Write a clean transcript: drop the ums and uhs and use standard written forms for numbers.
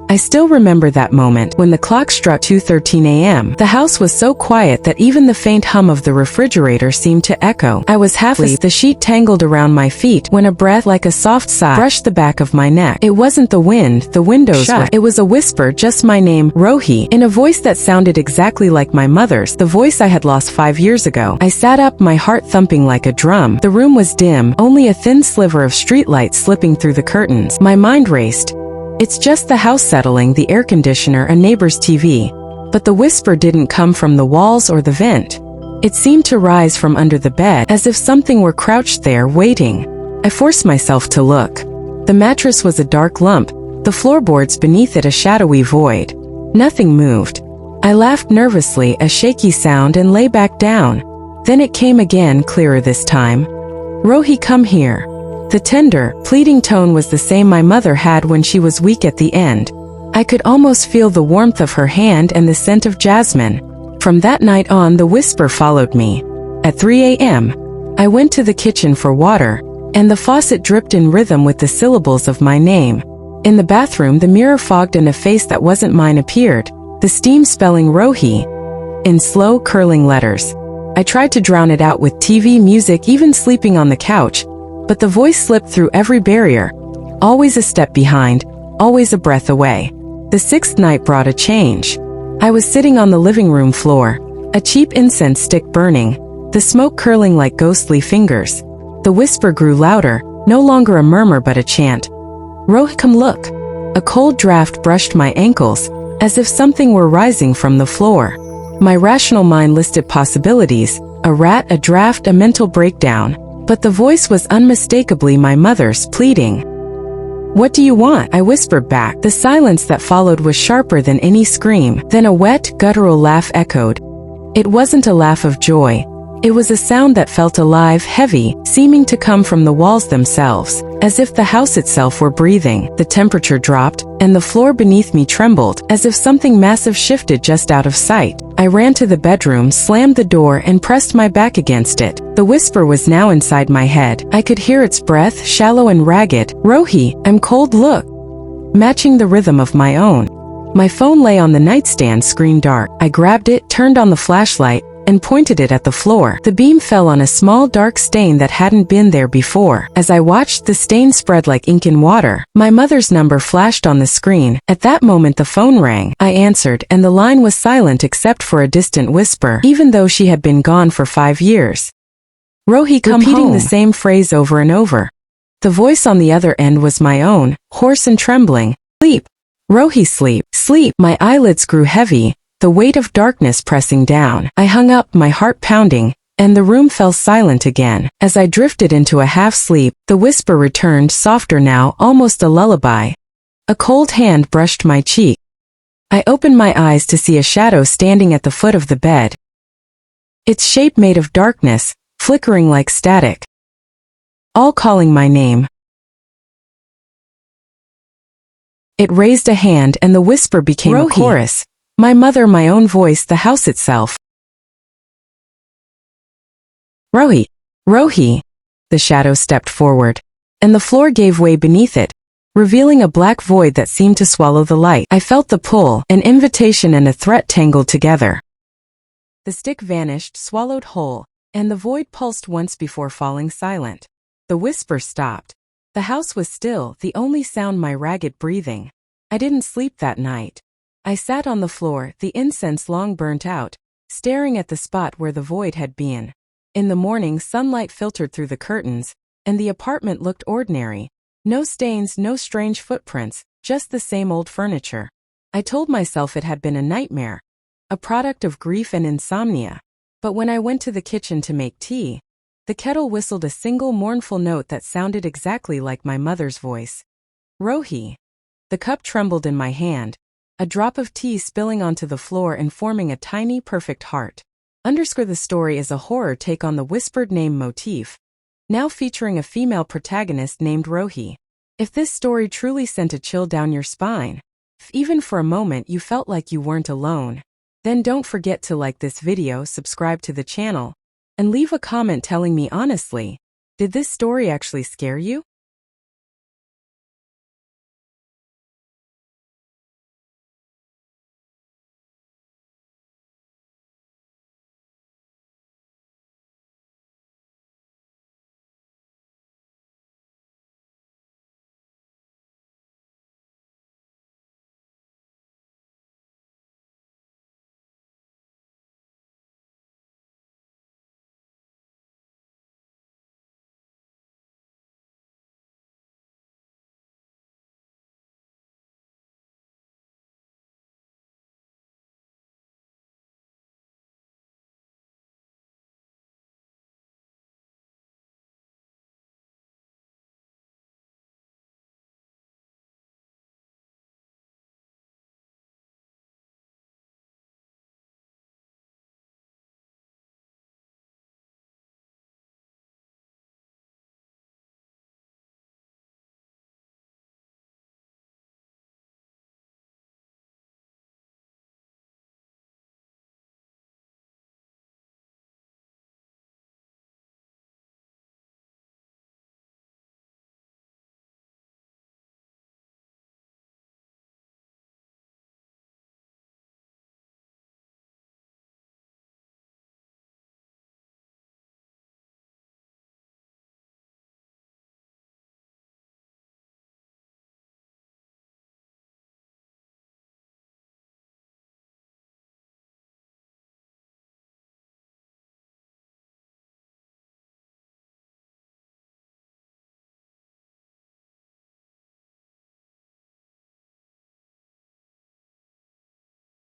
I still remember that moment when the clock struck 2:13 a.m. The house was so quiet that even the faint hum of the refrigerator seemed to echo. I was half asleep, the sheet tangled around my feet, when a breath like a soft sigh brushed the back of my neck. It wasn't the wind, the windows shut. It was a whisper, just my name, Rohi, in a voice that sounded exactly like my mother's, the voice I had lost 5 years ago. I sat up, my heart thumping like a drum. The room was dim, only a thin sliver of streetlight slipping through the curtains. My mind raced. It's just the house settling, the air conditioner, a neighbor's TV. But the whisper didn't come from the walls or the vent. It seemed to rise from under the bed, as if something were crouched there, waiting. I forced myself to look. The mattress was a dark lump, the floorboards beneath it a shadowy void. Nothing moved. I laughed nervously, a shaky sound, and lay back down. Then it came again, clearer this time. "Rohi, come here." The tender, pleading tone was the same my mother had when she was weak at the end. I could almost feel the warmth of her hand and the scent of jasmine. From that night on, the whisper followed me. At 3 a.m., I went to the kitchen for water, and the faucet dripped in rhythm with the syllables of my name. In the bathroom, the mirror fogged and a face that wasn't mine appeared, the steam spelling Rohi, in slow, curling letters. I tried to drown it out with TV, music, even sleeping on the couch, but the voice slipped through every barrier, always a step behind, always a breath away. The sixth night brought a change. I was sitting on the living room floor, a cheap incense stick burning, the smoke curling like ghostly fingers. The whisper grew louder, no longer a murmur but a chant. "Rohi, come look." A cold draft brushed my ankles, as if something were rising from the floor. My rational mind listed possibilities, a rat, a draft, a mental breakdown. But the voice was unmistakably my mother's, pleading. "What do you want?" I whispered back. The silence that followed was sharper than any scream. Then a wet, guttural laugh echoed. It wasn't a laugh of joy. It was a sound that felt alive, heavy, seeming to come from the walls themselves, as if the house itself were breathing. The temperature dropped, and the floor beneath me trembled, as if something massive shifted just out of sight. I ran to the bedroom, slammed the door, and pressed my back against it. The whisper was now inside my head. I could hear its breath, shallow and ragged. "Rohi, I'm cold, look." Matching the rhythm of my own. My phone lay on the nightstand, screen dark. I grabbed it, turned on the flashlight, and pointed it at the floor. The beam fell on a small dark stain that hadn't been there before. As I watched, the stain spread like ink in water. My mother's number flashed on the screen. At that moment the phone rang. I answered, and the line was silent except for a distant whisper, even though she had been gone for 5 years. "Rohi, come home." Repeating the same phrase over and over. The voice on the other end was my own, hoarse and trembling. "Sleep. Rohi, sleep. Sleep." My eyelids grew heavy, the weight of darkness pressing down. I hung up, my heart pounding, and the room fell silent again. As I drifted into a half-sleep, the whisper returned, softer now, almost a lullaby. A cold hand brushed my cheek. I opened my eyes to see a shadow standing at the foot of the bed. Its shape made of darkness, flickering like static. All calling my name. It raised a hand and the whisper became Rohi. A chorus. My mother, my own voice, the house itself. "Rohi, Rohi." The shadow stepped forward, and the floor gave way beneath it, revealing a black void that seemed to swallow the light. I felt the pull, an invitation and a threat tangled together. The stick vanished, swallowed whole, and the void pulsed once before falling silent. The whisper stopped. The house was still, the only sound my ragged breathing. I didn't sleep that night. I sat on the floor, the incense long burnt out, staring at the spot where the void had been. In the morning, sunlight filtered through the curtains, and the apartment looked ordinary. No stains, no strange footprints, just the same old furniture. I told myself it had been a nightmare, a product of grief and insomnia. But when I went to the kitchen to make tea, the kettle whistled a single mournful note that sounded exactly like my mother's voice. "Rohi." The cup trembled in my hand, a drop of tea spilling onto the floor and forming a tiny, perfect heart. The story is a horror take on the whispered name motif, now featuring a female protagonist named Rohi. If this story truly sent a chill down your spine, if even for a moment you felt like you weren't alone, then don't forget to like this video, subscribe to the channel, and leave a comment telling me honestly, did this story actually scare you?